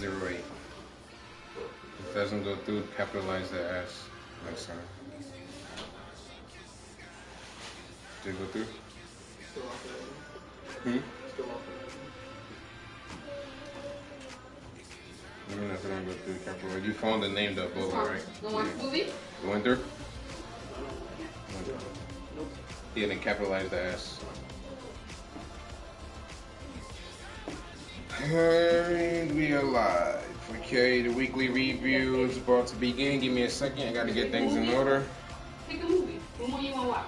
08. If it doesn't go through, capitalize the S next time. Did it go through? Still off Hmm? Still off Even if it don't go through, capitalize. You found the name though, Boe, right? The one movie? It went through? Nope. He didn't capitalize the S. And we are live. Okay, the weekly review is about to begin. Give me a second. I gotta get things in order. Pick a movie. What movie you want to watch?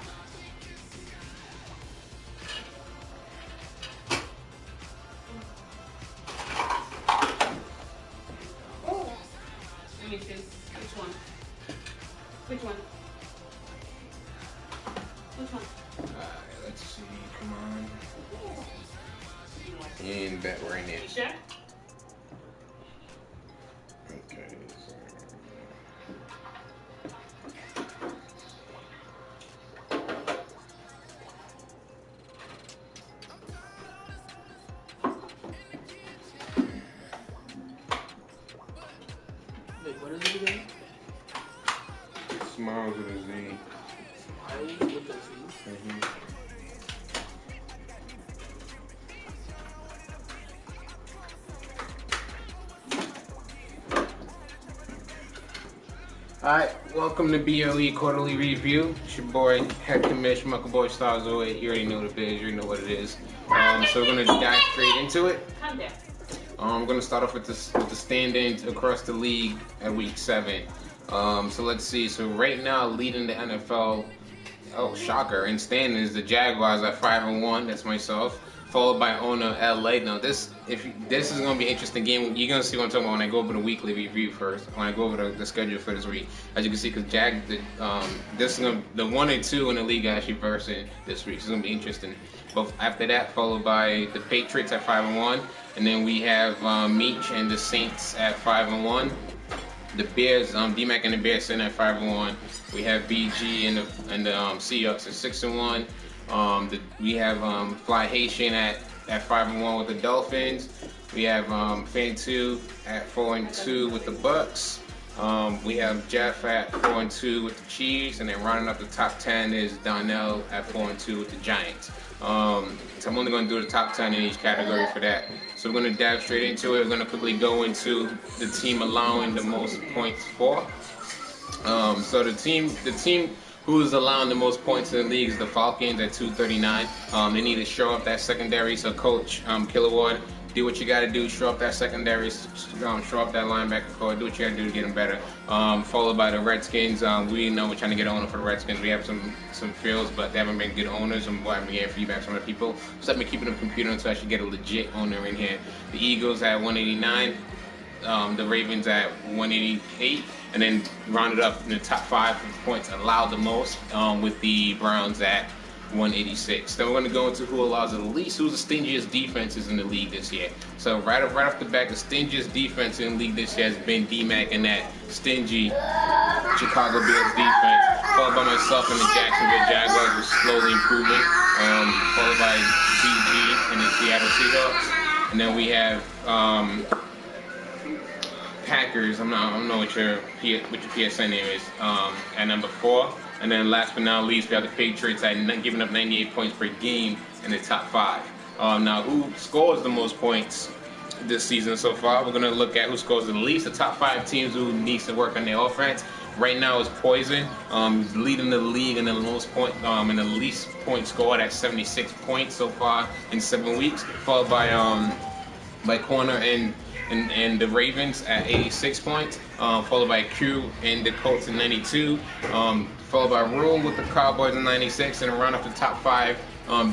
Let me see. Which one? Which one? Which one? Alright, let's see. Come on. And bet we're in it. You sure? Okay. Wait, what is it again? Smiles with a Z. Smiley with a Z. Alright, welcome to BLE Quarterly Review. It's your boy, Head Commish, Muckle Boy Stars 08. You already know what it is, you already know what it is. So we're going to dive straight into it. Calm down. I'm going to start off with the standings across the league at week 7. So let's see. So right now, leading the NFL, oh shocker, in standings, the Jaguars at 5-1. That's myself. Followed by owner LA. Now this is gonna be an interesting game. You're gonna see what I'm talking about when I go over the weekly review first. When I go over the schedule for this week, as you can see, because this is the 1 and 2 in the league actually versing this week. So it's gonna be interesting. But after that, followed by the Patriots at 5-1, and then we have Meech and the Saints at 5-1. The Bears, D-Mac and the Bears sitting at 5-1. We have BG and the Seahawks at 6-1. We have Fly Haitian at 5-1 with the Dolphins. We have Fan 2 at 4-2 with the Bucks. We have Jeff at 4-2 with the Chiefs, and then rounding up the top 10 is Donnell at 4-2 with the Giants. So I'm only going to do the top 10 in each category for that. So we're going to dive straight into it. We're going to quickly go into the team allowing the most points for. So the team who's allowing the most points in the league is the Falcons at 239. They need to show up that secondary. So Coach Kiloward, do what you got to do. Show up that secondary. Show up that linebacker core. Do what you got to do to get them better. Followed by the Redskins. We know we're trying to get an owner for the Redskins. We have some feels, but they haven't been good owners. And we'll have been getting feedback from the people. So I've been keeping the computer until I should get a legit owner in here. The Eagles at 189. The Ravens at 188, and then rounded up in the top 5 points allowed the most with the Browns at 186. Then we're going to go into who allows the least, who's the stingiest defenses in the league this year. So right off the back, the stingiest defense in the league this year has been D-Mac and that stingy Chicago Bears defense, followed by myself and the Jacksonville Jaguars, who are slowly improving, followed by BG and the Seattle Seahawks, and then we have Packers. I don't know what your PSN name is. At number 4, and then last but not least, we have the Patriots at giving up 98 points per game in the top 5. Now, who scores the most points this season so far? We're gonna look at who scores the least. The top 5 teams who needs to work on their offense. Right now is Poison, leading the league in the most point, in the least point scored at 76 points so far in 7 weeks, followed by Corner and the Ravens at 86 points, followed by Q and the Colts at 92, followed by Rule with the Cowboys at 96, and around up the top 5,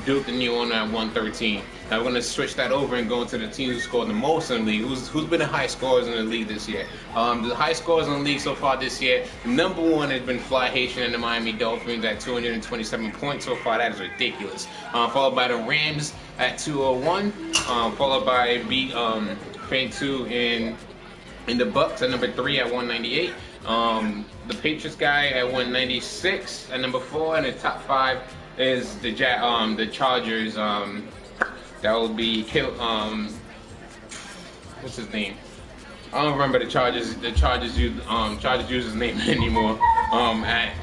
Duke, the new owner, at 113. Now we're going to switch that over and go into the teams who scored the most in the league. Who's been the high scorers in the league this year? The high scorers in the league so far this year, number 1 has been Fly Haitian and the Miami Dolphins at 227 points so far. That is ridiculous. Followed by the Rams at 201, followed by Fan 2 in the Bucks at number 3 at 198. The Patriots guy at 196 at number 4, and the top 5 is the Chargers. That would be what's his name? I don't remember the Chargers. The Chargers use his name anymore. At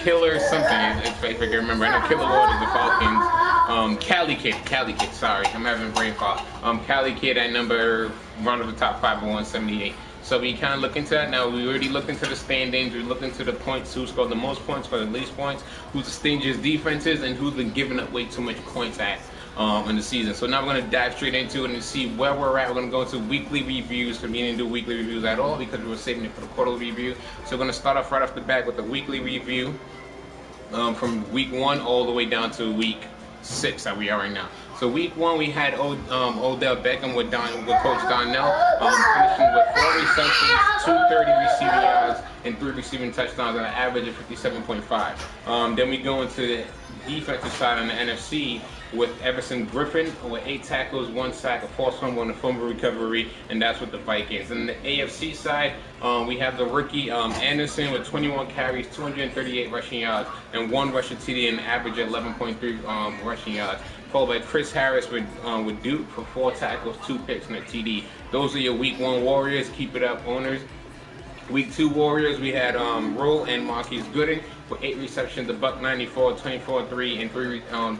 Killer something. If I can remember, I know Killer Waters, the Falcons. Cali Kid. Sorry, I'm having brain fog. Cali Kid at number one of the top 5 at 178. So we kind of look into that now. We already looked into the standings. We looked into the points. Who scored the most points, scored the least points. Who's the stingiest defenses, and who's been giving up way too much points at. In the season. So now we're going to dive straight into it and see where we're at. We're going to go into weekly reviews. We didn't do weekly reviews at all because we were saving it for the quarterly review. So we're going to start off right off the bat with the weekly review from week 1 all the way down to week 6 that we are right now. So week 1 we had Odell Beckham with Coach Donnell, finishing with 4 receptions, 230 receiving yards, and 3 receiving touchdowns on an average of 57.5. Then we go into the defensive side on the NFC with Everson Griffin with 8 tackles, 1 sack, a forced fumble, and a fumble recovery, and that's with the Vikings. And the AFC side, we have the rookie Anderson with 21 carries, 238 rushing yards, and 1 rushing TD, and an average of 11.3 rushing yards. Followed by Chris Harris with Duke for 4 tackles, 2 picks, and a TD. Those are your Week 1 Warriors. Keep it up, owners. Week 2 Warriors, we had Roll and Marquise Gooding for 8 receptions, a buck 94, 24-3, and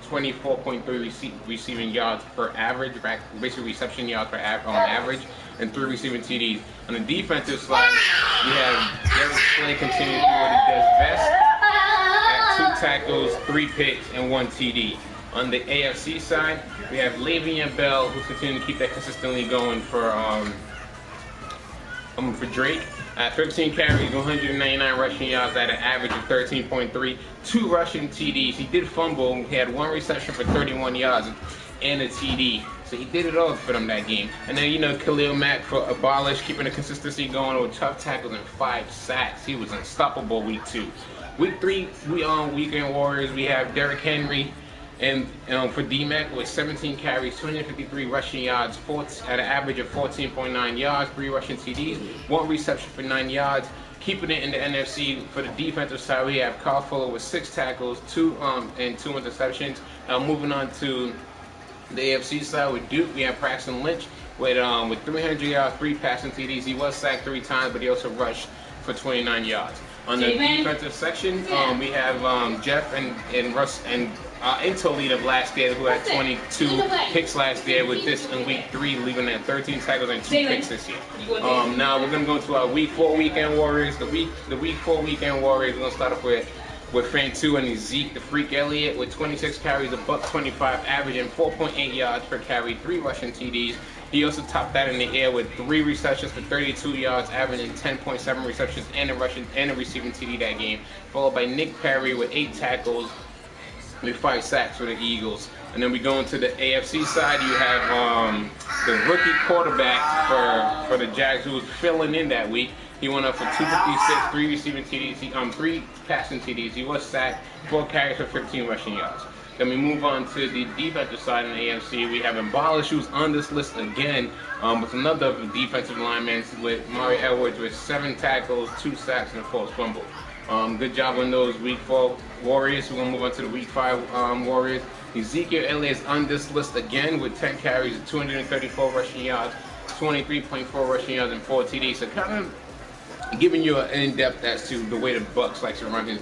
24.3 receiving yards per average, basically reception yards per average, and 3 receiving TDs. On the defensive side, we have Derek Slay continuing to do what he does best at 2 tackles, 3 picks, and 1 TD. On the AFC side, we have Le'Veon Bell, who's continuing to keep that consistently going for Drake. At 13 carries, 199 rushing yards at an average of 13.3, 2 rushing TDs. He did fumble. He had 1 reception for 31 yards and a TD. So he did it all for them that game. And then, Khalil Mack for Abolish, keeping the consistency going with tough tackles and 5 sacks. He was unstoppable week 2. Week 3, Weekend Warriors, we have Derrick Henry. And for D-Mac with 17 carries, 253 rushing yards, at an average of 14.9 yards, 3 rushing TDs, 1 reception for 9 yards. Keeping it in the NFC, for the defensive side, we have Kyle Fuller with 6 tackles, 2 interceptions. Moving on to the AFC side with Duke, we have Braxton Lynch with 300 yards, 3 passing TDs. He was sacked 3 times, but he also rushed for 29 yards. On the defensive section, we have Jeff and Russ and Toledo last year, who had 22 picks last year, with this in week 3, leaving at 13 tackles and 2 picks this year. Now we're gonna go to our week 4 Weekend Warriors. The week 4 Weekend Warriors. We're gonna start off with Frank 2 and Zeke the Freak Elliott with 26 carries, a buck 25, averaging 4.8 yards per carry, 3 rushing TDs. He also topped that in the air with 3 receptions for 32 yards, averaging 10.7 receptions and a receiving TD that game. Followed by Nick Perry with 8 tackles, with 5 sacks for the Eagles. And then we go into the AFC side. You have the rookie quarterback for the Jags, who was filling in that week. He went up for 256, 3 receiving TDs, 3 passing TDs. He was sacked, 4 carries for 15 rushing yards. Then we move on to the defensive side in the AFC. We have Abolish, who's on this list again, with another defensive lineman, with Mari Edwards with 7 tackles, 2 sacks, and a forced fumble. Good job on those week 4 Warriors. We're going to move on to the week 5 Warriors. Ezekiel Elliott is on this list again with 10 carries, 234 rushing yards, 23.4 rushing yards, and 4 TDs. So kind of giving you an in-depth as to the way the Bucs likes to run his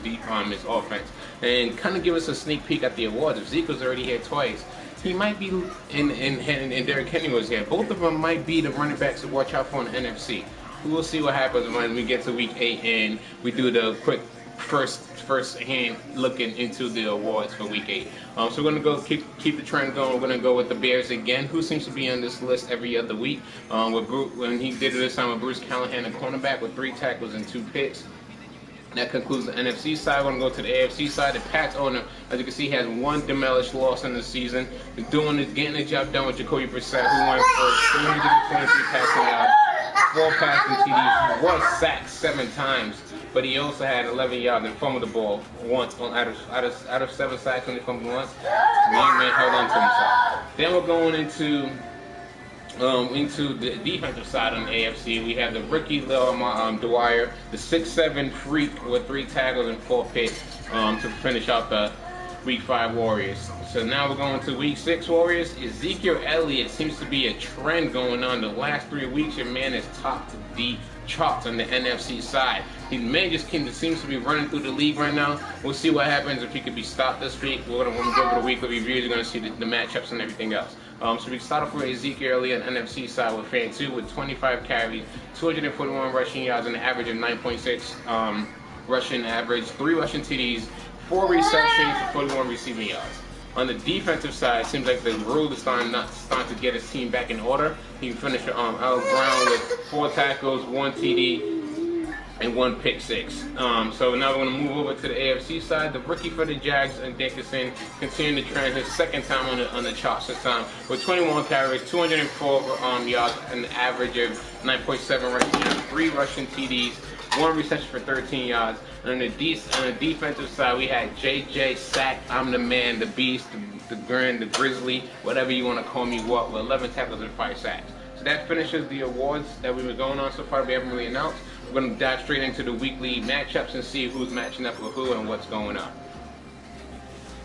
offense, and kind of give us a sneak peek at the awards. If Zeke was already here twice, he might be, and Derrick Henry was here. Both of them might be the running backs to watch out for in the NFC. We'll see what happens when we get to week 8 and we do the quick first hand looking into the awards for week 8. So we're gonna go keep the trend going. We're gonna go with the Bears again, who seems to be on this list every other week. When he did it this time with Bruce Callahan, a cornerback with 3 tackles and 2 picks. That concludes the NFC side. We're going to go to the AFC side. The Pats owner, as you can see, has 1 demolished loss in the season. He's getting the job done with Jacoby Brissett, who went for 323 passing yards, 4 passing TDs. He was sacked 7 times, but he also had 11 yards and fumbled the ball once out of 7 sacks when he fumbled once. The young man held on to himself. Then we're going into the defensive side on the AFC. We have the rookie Dwyer, the 6'7" freak with 3 tackles and 4 picks to finish out the Week 5 Warriors. So now we're going to Week 6 Warriors. Ezekiel Elliott seems to be a trend going on. The last 3 weeks, your man is top to the charts on the NFC side. His man just seems to be running through the league right now. We'll see what happens if he could be stopped this week. We're going to go over the weekly reviews. You're going to see the matchups and everything else. So we start off with Ezekiel Elliott on the NFC side with fan 2 with 25 carries, 241 rushing yards, and an average of 9.6 rushing average, 3 rushing TDs, 4 receptions, 41 receiving yards. On the defensive side, it seems like the rule is starting to get his team back in order. He finished Al Brown with 4 tackles, 1 TD, and 1 pick 6. So now we're going to move over to the AFC side. The rookie for the Jags, and Dickinson, continuing to trend his second time on the charts this time with 21 carries, 204 yards, and an average of 9.7 rushing yards, 3 rushing TDs, 1 reception for 13 yards. And on the defensive side, we had JJ Sack, I'm the man, the beast, the Grin, the Grizzly, whatever you want to call me, with 11 tackles and 5 sacks. So that finishes the awards that we were going on so far. We haven't really announced. We're going to dive straight into the weekly matchups and see who's matching up with who and what's going on.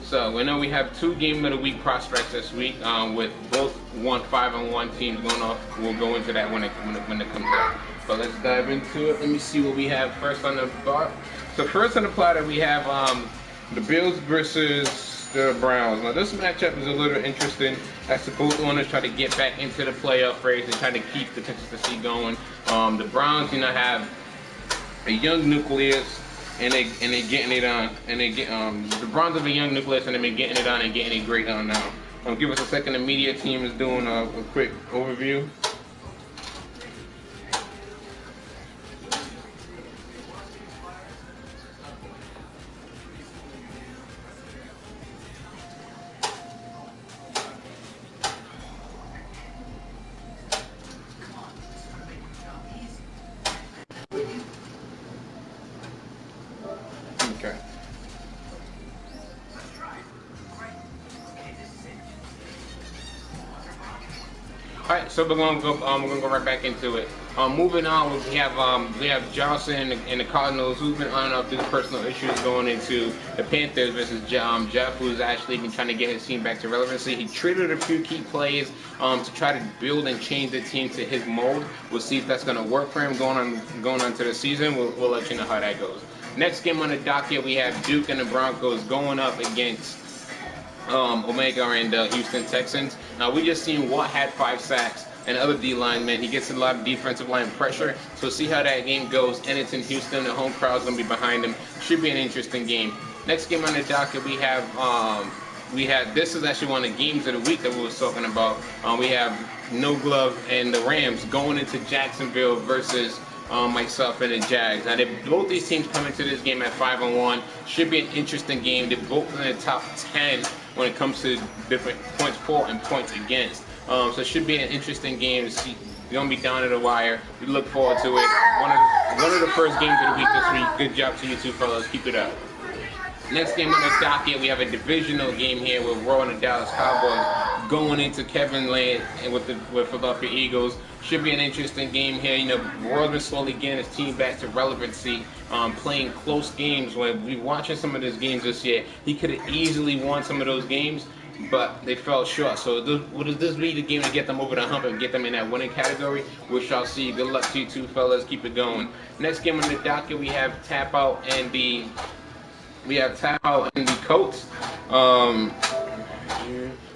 So we know we have 2 game of the week prospects this week, with both 5-1 teams going off. We'll go into that when it comes up. But let's dive into it. Let me see what we have first on the bar. So first on the platter we have the Bills versus the Browns. Now this matchup is a little interesting as the both owners try to get back into the playoff race and try to keep the consistency going. The Browns, have a young nucleus. And they getting it on, and they get the Browns have a young nucleus, and they've been getting it on and getting it great on now. Give us a second. The media team is doing a quick overview. Okay. All right, so we're gonna go right back into it. Moving on, we have Johnson and the Cardinals, who's been on up through personal issues going into the Panthers versus Jeff, who's actually been trying to get his team back to relevancy. He traded a few key plays to try to build and change the team to his mold. We'll see if that's gonna work for him going on to the season. We'll let you know how that goes. Next game on the docket, we have Duke and the Broncos going up against Omega and the Houston Texans. Now, we just seen Watt had 5 sacks and other D linemen. He gets a lot of defensive line pressure. So see how that game goes. And it's in Houston. The home crowd's going to be behind him. Should be an interesting game. Next game on the docket, we have this is actually one of the games of the week that we was talking about. We have No Glove and the Rams going into Jacksonville versus myself and the Jags. Now, both these teams come into this game at 5-1. Should be an interesting game. They're both in the top 10 when it comes to different points for and points against. So it should be an interesting game to see. It's going to be down to the wire. We look forward to it. One of the first games of the week this week. Good job to you two fellas. Keep it up. Next game on the docket, we have a divisional game here with Raw and the Dallas Cowboys going into Kevin Land and with Philadelphia Eagles. Should be an interesting game here. Raw's been slowly getting his team back to relevancy, playing close games. When we watching some of his games this year, he could have easily won some of those games, but they fell short. So does this be the game to get them over the hump and get them in that winning category? We shall see. Good luck to you two fellas. Keep it going. Next game on the docket, we have Tap Out and the Colts.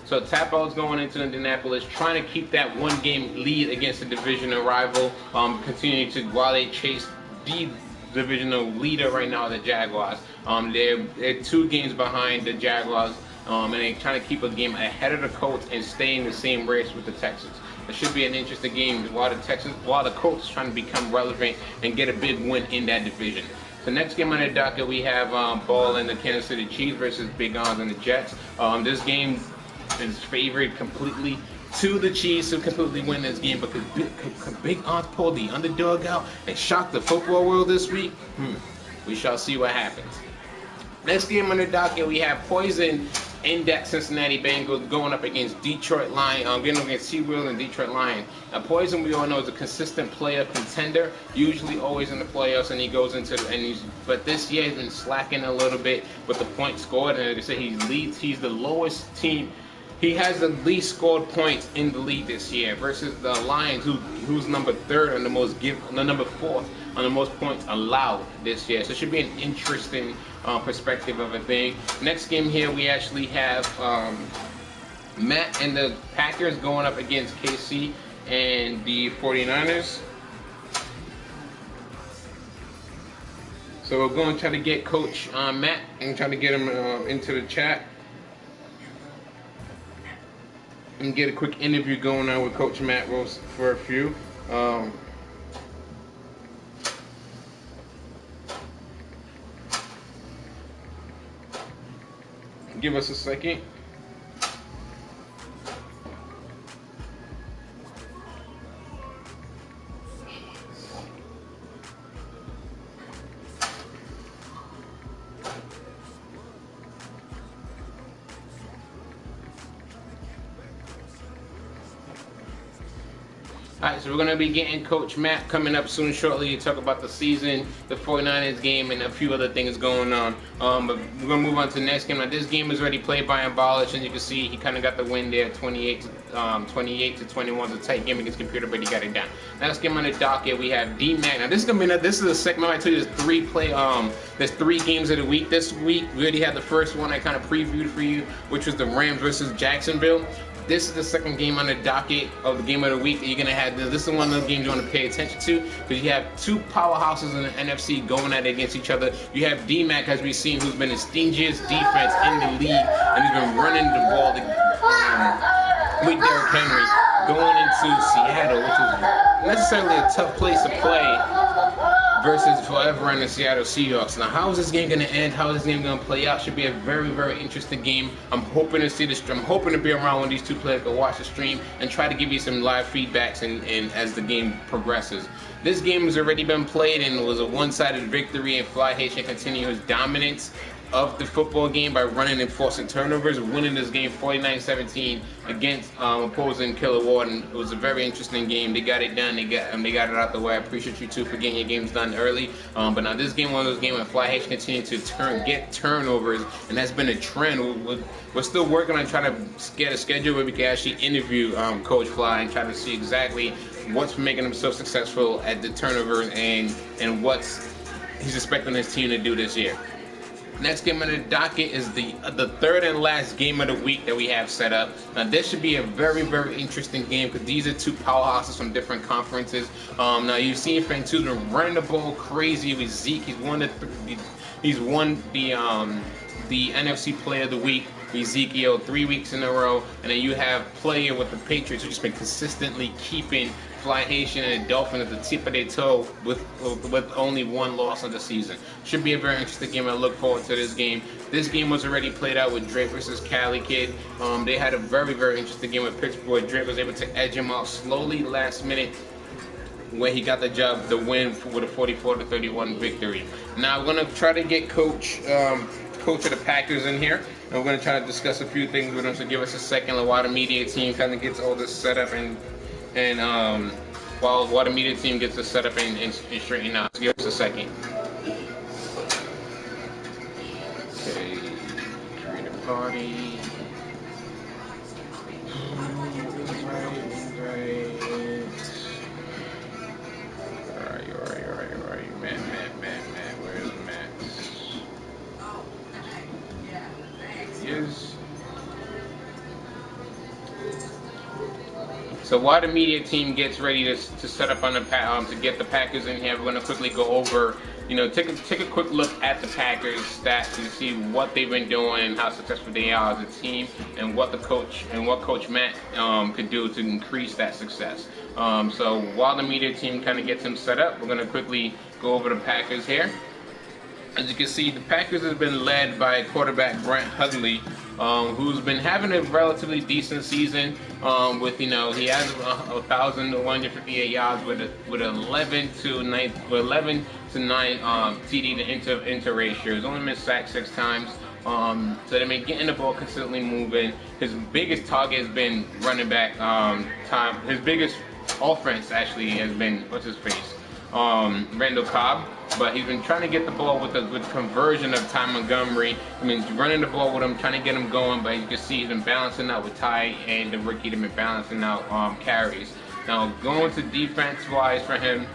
So Tap Out's going into Indianapolis, trying to keep that 1-game lead against the divisional rival. Continuing to, while they chase the divisional leader right now, the Jaguars. They're 2 games behind the Jaguars, and they're trying to keep a game ahead of the Colts and stay in the same race with the Texans. It should be an interesting game while the Colts trying to become relevant and get a big win in that division. So next game on the docket, we have Ball and the Kansas City Chiefs versus Big Ons and the Jets. This game is favored completely to the Chiefs to completely win this game, because Big Ons pulled the underdog out and shocked the football world this week. We shall see what happens. Next game on the docket, we have Poison in that Cincinnati Bengals going up against Detroit Lions, getting up against T-Will and Detroit Lions. Now, Poison, we all know, is a consistent player contender, usually always in the playoffs, and he goes into but this year he's been slacking a little bit with the points scored, and like I said, he's the lowest team. He has the least scored points in the league this year versus the Lions, who's number third on number fourth on the most points allowed this year. So it should be an interesting perspective of a thing. Next game here, we actually have Matt and the Packers going up against KC and the 49ers. So we're going to try to get Coach Matt and try to get him into the chat and get a quick interview going on with Coach Matt Rose for a few. Give us a second. Alright, so we're going to be getting Coach Matt coming up soon shortly to talk about the season, the 49ers game, and a few other things going on. But we're going to move on to the next game. Now, this game was already played by Embolish, and you can see he kind of got the win there, 28 to 21. It's a tight game against Computer, but he got it down. Next game on the docket, we have D-Mac. Now, this is a segment I told you there's 3 games of the week. This week, we already had the first one I kind of previewed for you, which was the Rams versus Jacksonville. This is the second game on the docket of the game of the week that you're going to have. This is one of the games you want to pay attention to because you have 2 powerhouses in the NFC going at it against each other. You have D-Mac, as we've seen, who's been the stingiest defense in the league, and he's been running the ball with Derrick Henry going into Seattle, which is necessarily a tough place to play versus forever in the Seattle Seahawks. Now, how is this game going to end? How is this game going to play out? Should be a very, very interesting game. I'm hoping to see this. I'm hoping to be around when these 2 players go watch the stream and try to give you some live feedbacks and as the game progresses. This game has already been played and it was a one-sided victory, and Fly Haitian continues his dominance of the football game by running and forcing turnovers, winning this game 49-17 against opposing Killer Warden. It was a very interesting game. They got it done. They got it out the way. I appreciate you too for getting your games done early. But now this game, one of those games where Fly H continued to get turnovers, and that's been a trend. We're still working on trying to get a schedule where we can actually interview Coach Fly and try to see exactly what's making him so successful at the turnovers and what's he's expecting his team to do this year. Next game on the docket is the third and last game of the week that we have set up. Now, this should be a very, very interesting game because these are 2 powerhouses from different conferences. Now, you've seen Fantu's been running the ball crazy with Zeke. He's won the NFC Player of the Week, Ezekiel, 3 weeks in a row. And then you have player with the Patriots who's just been consistently keeping Fly Haitian and the Dolphins at the tip of their toe with only 1 loss of the season. Should be a very interesting game. I look forward to this game. This game was already played out with Drake versus Cali Kid. They had a very, very interesting game with Pittsburgh. Drake was able to edge him out slowly last minute where he got the win with a 44-31 victory. Now I'm going to try to get coach of the Packers in here. And we're going to try to discuss a few things with him. So give us a second while the media team kind of gets all this set up and while the media team gets this set up and straightened out. So give us a second. Okay, create a party. Where are you? Matt, where's Matt? Yes. So while the media team gets ready to set up on to get the Packers in here, we're going to quickly go over, take a quick look at the Packers stats to see what they've been doing and how successful they are as a team, and what Coach Matt could do to increase that success. So while the media team kind of gets him set up, we're going to quickly go over the Packers here. As you can see, the Packers have been led by quarterback Brent Hundley, who's been having a relatively decent season. With he has 1,158 yards with 11 to 9 TD to inter ratio. He's only been sacked 6 times. So they've been getting the ball consistently moving. His biggest target has been running back time. His biggest offense actually has been what's his face, Randall Cobb. But he's been trying to get the ball with conversion of Ty Montgomery. I mean, running the ball with him, trying to get him going. But you can see he's been balancing out with Ty and the rookie. They've been balancing out carries. Now going to defense wise for him,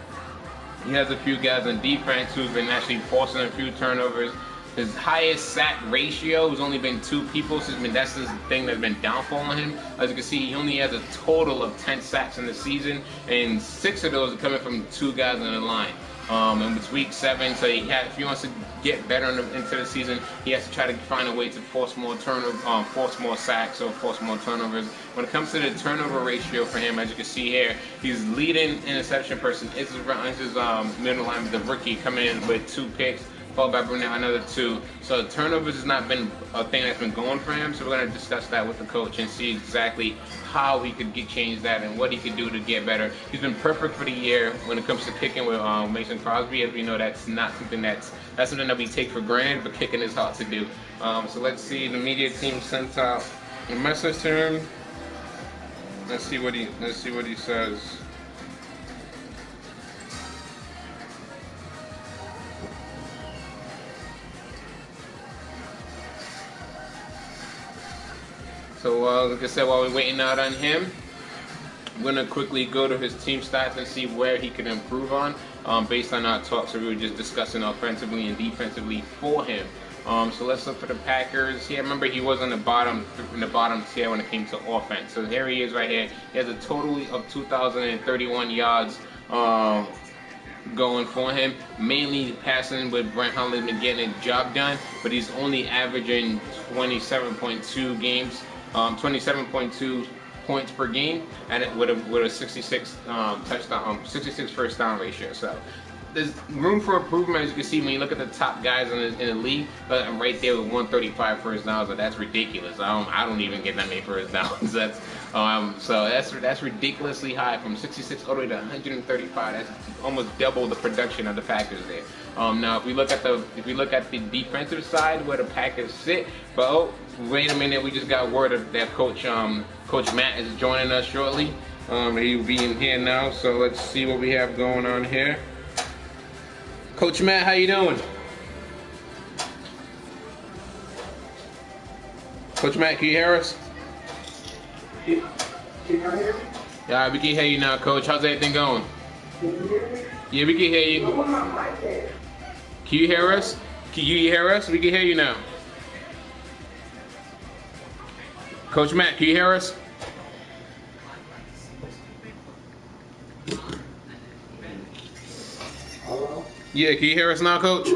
he has a few guys on defense who've been actually forcing a few turnovers. His highest sack ratio has only been 2 people, so that's the thing that's been downfall on him. As you can see, he only has a total of 10 sacks in the season, and 6 of those are coming from 2 guys on the line. And it's week 7, so if he wants to get better into the season, he has to try to find a way to force more force more sacks or force more turnovers. When it comes to the turnover ratio for him, as you can see here, he's leading interception person. It's his middle line, the rookie, coming in with 2 picks. Followed by Brunel, another 2. So turnovers has not been a thing that's been going for him. So we're going to discuss that with the coach and see exactly how he could change that and what he could do to get better. He's been perfect for the year when it comes to kicking with Mason Crosby. As we know, that's not something that's something that we take for granted, but kicking is hard to do. So let's see. The media team sent out a message to him. Let's see what he says. So like I said, while we're waiting out on him, I'm going to quickly go to his team stats and see where he can improve on based on our talks that we were just discussing offensively and defensively for him. So let's look for the Packers. Yeah, remember he was in the bottom tier when it came to offense. So here he is right here. He has a total of 2,031 yards going for him. Mainly passing with Brent Hundley been getting a job done, but he's only averaging 27.2 points per game, and with a 66 66 first down ratio. So there's room for improvement, as you can see when you look at the top guys in the league. I'm right there with 135 first downs, but that's ridiculous. I don't even get that many first downs. That's ridiculously high, from 66 all the way to 135. That's almost double the production of the Packers there. Now if we look at the defensive side where the Packers sit, but wait a minute, we just got word of that Coach Matt is joining us shortly. He'll be in here now, so let's see what we have going on here. Coach Matt, how you doing? Coach Matt, can you hear us? Can you hear me? Yeah, we can hear you now, Coach. How's everything going? Can you hear me? Yeah, we can hear you. Can you hear us? Can you hear us? We can hear you now. Coach Matt, can you hear us? Hello? Yeah, can you hear us now, Coach?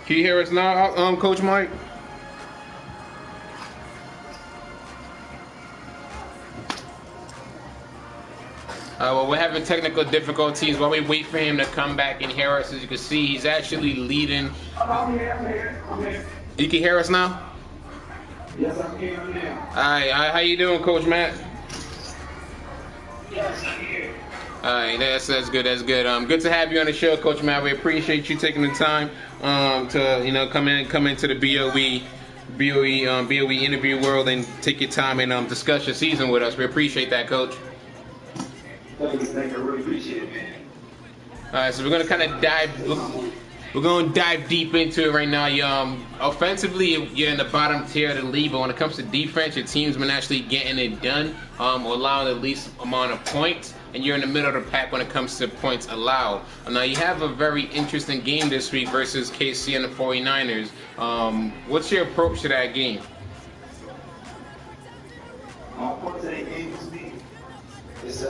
Can you hear us now, Coach Mike? Well, we're having technical difficulties while we wait for him to come back and hear us. As you can see, he's actually leading. I'm here. You can hear us now? Yes, I'm here now. All right, how you doing, Coach Matt? Yes, I'm here. All right, that's good. That's good. Good to have you on the show, Coach Matt. We appreciate you taking the time to come into the BOE interview world and take your time and discuss your season with us. We appreciate that, Coach. Thank you. I really appreciate it, man. All right, so we're gonna kind of dive deep into it right now. Offensively, you're in the bottom tier of the league, but when it comes to defense, your team's been actually getting it done, or allowing the least amount of points, and you're in the middle of the pack when it comes to points allowed. Now, you have a very interesting game this week versus KC and the 49ers. What's your approach to that game? My approach to that game this week is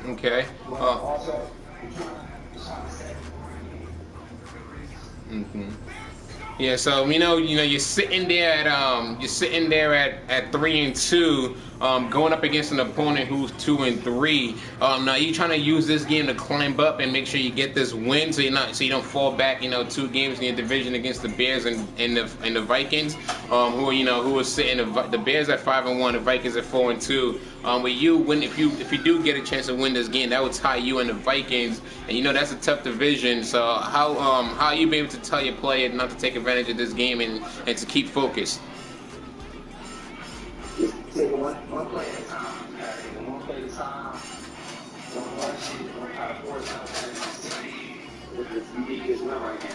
Okay. Yeah, so you're sitting there at 3-2, going up against an opponent who's 2-3. Now you're trying to use this game to climb up and make sure you get this win, so you don't fall back, 2 games in your division against the Bears and the Vikings, who are sitting the Bears at 5-1, the Vikings at 4-2. With you win, if you do get a chance to win this game, that would tie you and the Vikings, and that's a tough division. So how you be able to tell your player not to take advantage of this game and to keep focused? Just take one play at a time. One play at a time. Don't rush it. Don't try to force something. You need this win right now.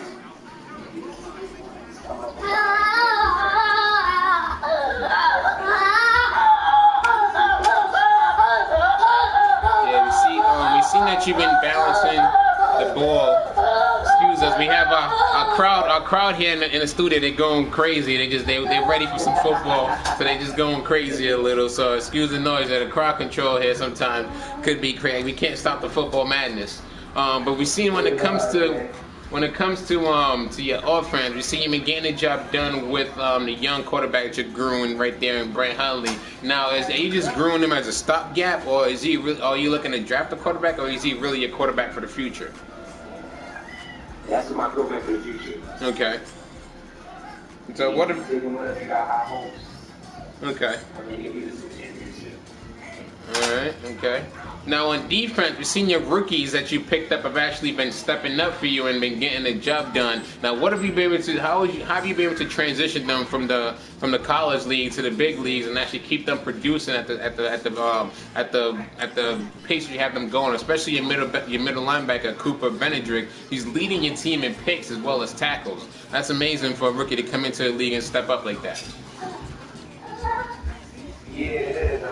We've seen that you've been balancing the ball. Excuse us. We have our crowd here in the studio. They're going crazy. They're ready for some football, so they're just going crazy a little. So excuse the noise. That the crowd control here sometimes could be crazy. We can't stop the football madness. But we've seen when it comes to your offense, we see you been getting the job done with the young quarterback that you're growing right there in Brent Hundley. Now, are you just growing him as a stopgap, or are you looking to draft a quarterback, or is he really a quarterback for the future? That's my quarterback for the future. Okay. So what? Okay. All right. Okay. Now on defense, we've seen your rookies that you picked up have actually been stepping up for you and been getting the job done. Now, what have you been able to? How have you been able to transition them from the college league to the big leagues and actually keep them producing at the pace you have them going? Especially your middle linebacker Cooper Benedrick. He's leading your team in picks as well as tackles. That's amazing for a rookie to come into the league and step up like that. Yeah, it is.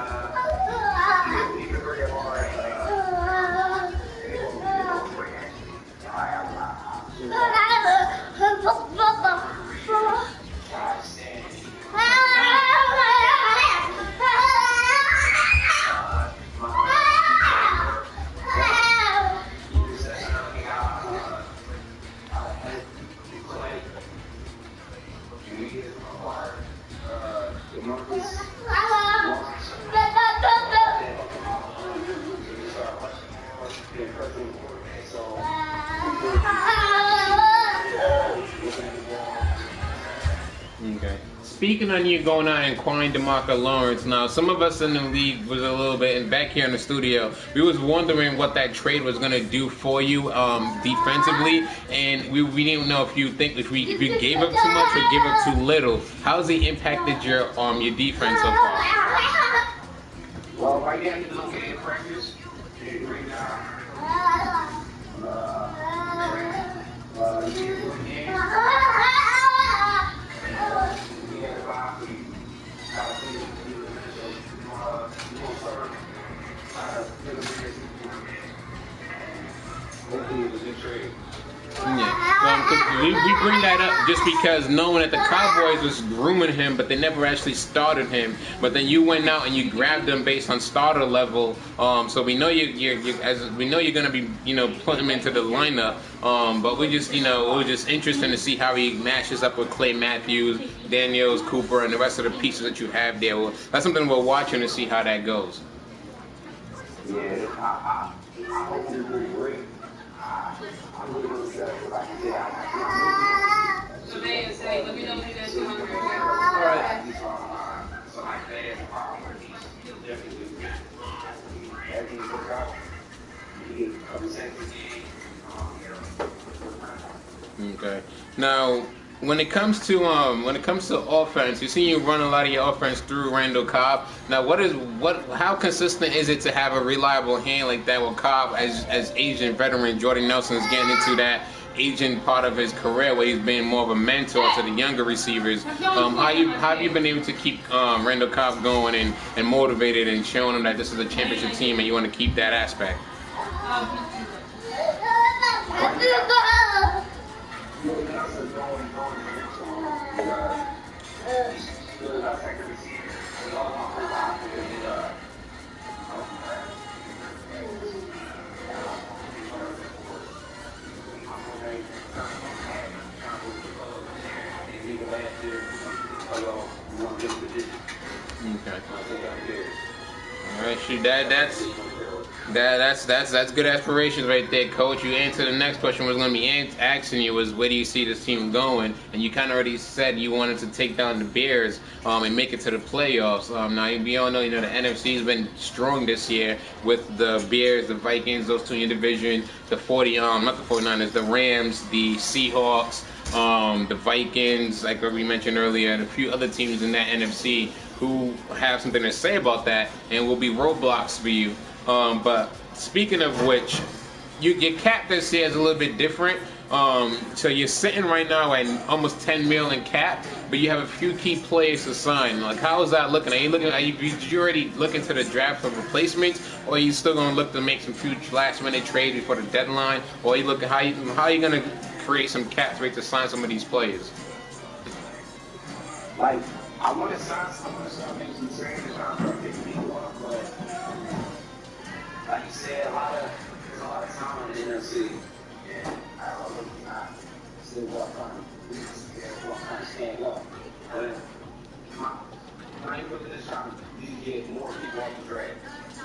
Okay. Speaking on you going out and acquiring DeMarco Lawrence, now some of us in the league was a little bit, and back here in the studio, we was wondering what that trade was going to do for you defensively, and we didn't know if you gave up too much or gave up too little. How's he impacted your defense so far? Well, right now he's okay in practice. Yeah, we bring that up just because knowing that the Cowboys was grooming him, but they never actually started him. But then you went out and you grabbed him based on starter level. So we know you're going to be putting him into the lineup. But we just it was just interesting to see how he matches up with Clay Matthews, Daniels, Cooper, and the rest of the pieces that you have there. Well, that's something we're watching to see how that goes. Yeah, I hope he's doing great. I'm really excited what I can say. So they say, let me know when you guys are hungry. All right. So I think he'll definitely do good. Everything's worked out. He comes in the game. Okay. Now, when it comes to offense, you see you run a lot of your offense through Randall Cobb. Now, how consistent is it to have a reliable hand like that with Cobb as Asian veteran Jordan Nelson's getting into that aging part of his career where he's been more of a mentor to the younger receivers? How have you been able to keep Randall Cobb going and motivated and showing him that this is a championship team and you want to keep that aspect? All right, shoot, that's good aspirations right there, Coach. You answered the next question was going to be asking you was where do you see this team going, and you kind of already said you wanted to take down the Bears and make it to the playoffs. Now we all know the NFC has been strong this year with the Bears, the Vikings, those two in your division, the not the 49ers, the Rams, the Seahawks, the Vikings, like we mentioned earlier, and a few other teams in that NFC who have something to say about that and will be roadblocks for you. But speaking of which, your cap this year is a little bit different. So you're sitting right now at almost $10 million in cap, but you have a few key players to sign. Like, how is that looking? Did you already look into the draft for replacements, or are you still going to look to make some huge last-minute trades before the deadline, or are you looking how are you going to create some cap space to sign some of these players? Like, I want to sign someone, so I make some trades and try to pick people up, but like you said, there's a lot of time in the NFC, and I don't know, still what kind of stand up. But when you look at this time, you get more people off the draft.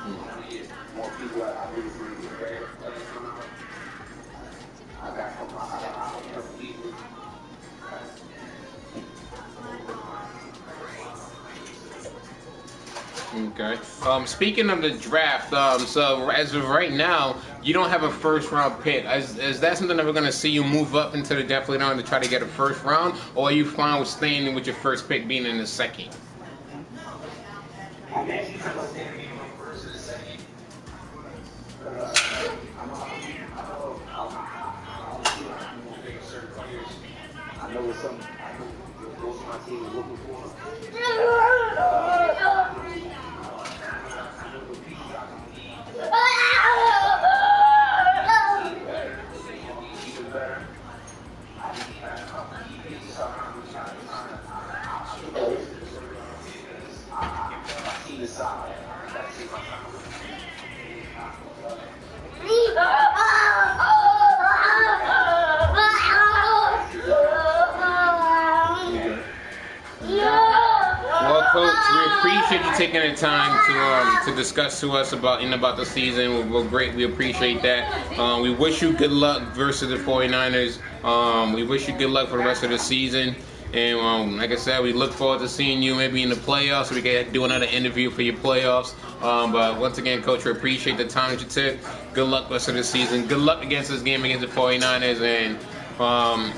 You want to get more people that I really bring the draft players come out. I got a couple people. Okay. Speaking of the draft, so as of right now, you don't have a first round pick. Is that something that we're going to see you move up into the draft later on to try to get a first round, or are you fine with staying with your first pick being in the second? I know what most of my team is looking for. Well, Coach, we appreciate you taking the time to discuss to us about the season. We're great. We appreciate that. We wish you good luck versus the 49ers. We wish you good luck for the rest of the season. And like I said, we look forward to seeing you maybe in the playoffs so we can do another interview for your playoffs. But once again, Coach, we appreciate the time that you took. Good luck rest of the season. Good luck against this game against the 49ers. And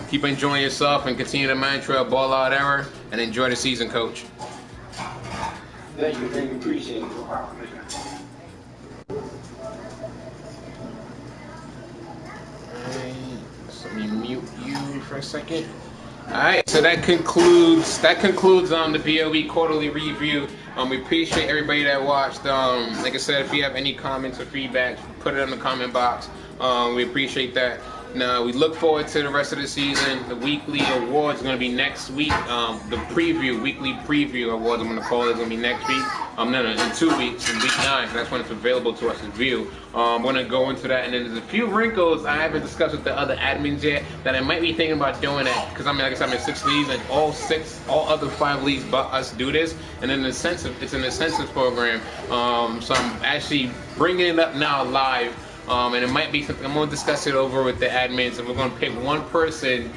keep enjoying yourself and continue the mantra of ball out error and enjoy the season, Coach. Thank you, appreciate it. Let me mute you for a second. All right, so that concludes the BOE quarterly review. We appreciate everybody that watched. Like I said, if you have any comments or feedback, put it in the comment box. We appreciate that. Now, we look forward to the rest of the season. The weekly awards are going to be next week. The weekly preview awards, I'm going to call it, is going to be next week. In 2 weeks, in week 9. That's when it's available to us to view. I'm going to go into that. And then there's a few wrinkles I haven't discussed with the other admins yet that I might be thinking about doing that. Because like I said, I'm in 6 leagues, and all other 5 leagues but us do this. And then it's an incentive program. So I'm actually bringing it up now live. And it might be something I'm going to discuss it over with the admins, and we're going to pick one person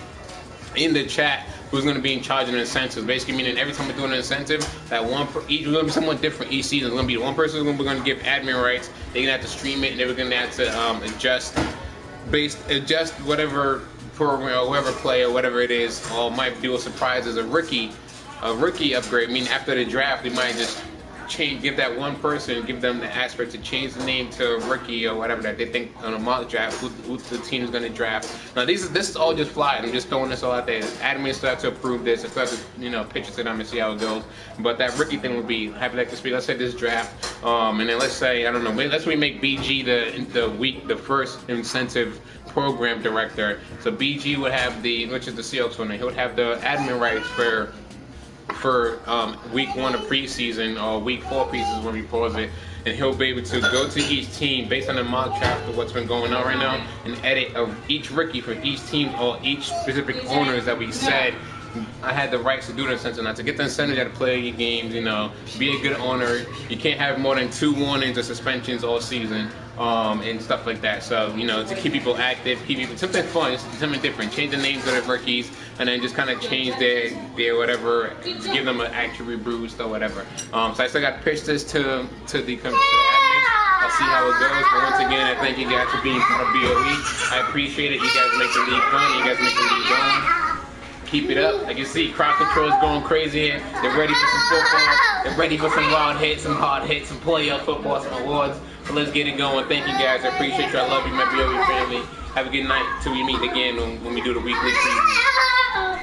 in the chat who's going to be in charge of the incentives. Basically, meaning every time we're doing an incentive, each is going to be somewhat different each season. It's going to be one person who's going to give admin rights. They're going to have to stream it, and they're going to have to adjust whatever program or whoever player, whatever it is, or might do a surprise as a rookie upgrade. Meaning after the draft, we might just give that one person, give them the aspect to change the name to rookie or whatever that they think on a mock draft, who the team is going to draft. Now, this is all just fly. I'm just throwing this all out there. Admins still have to approve this. I still have to, pitch it to them and see how it goes. But that rookie thing would be hypothetically, let's say this draft, and then let's say, I don't know, let's make BG the first incentive program director. So BG would have which is the Seahawks one, he would have the admin rights for week 1 of preseason or week 4 preseason when we pause it, and he'll be able to go to each team based on the mock draft of what's been going on right now and edit of each rookie for each team or each specific owners that we said I had the rights to do the incentive. Not to get the incentive, you got to play your games. You know, be a good owner. You can't have more than 2 warnings or suspensions all season, and stuff like that. So you know, to keep people active, keep people something fun, something different. Change the names of the rookies, and then just kind of change their whatever, give them an actual boost or whatever. So I still got to pitch this to the admins. I'll see how it goes. But once again, I thank you guys for being part of BOE. I appreciate it. You guys make the league fun. You guys make the league going. Keep it up. Like you see, crowd control is going crazy here. They're ready for some football. They're ready for some wild hits, some hard hits, some playoff football, some awards. So let's get it going. Thank you guys. I appreciate you. I love you, my BOE family. Have a good night till we meet again when we do the weekly preview.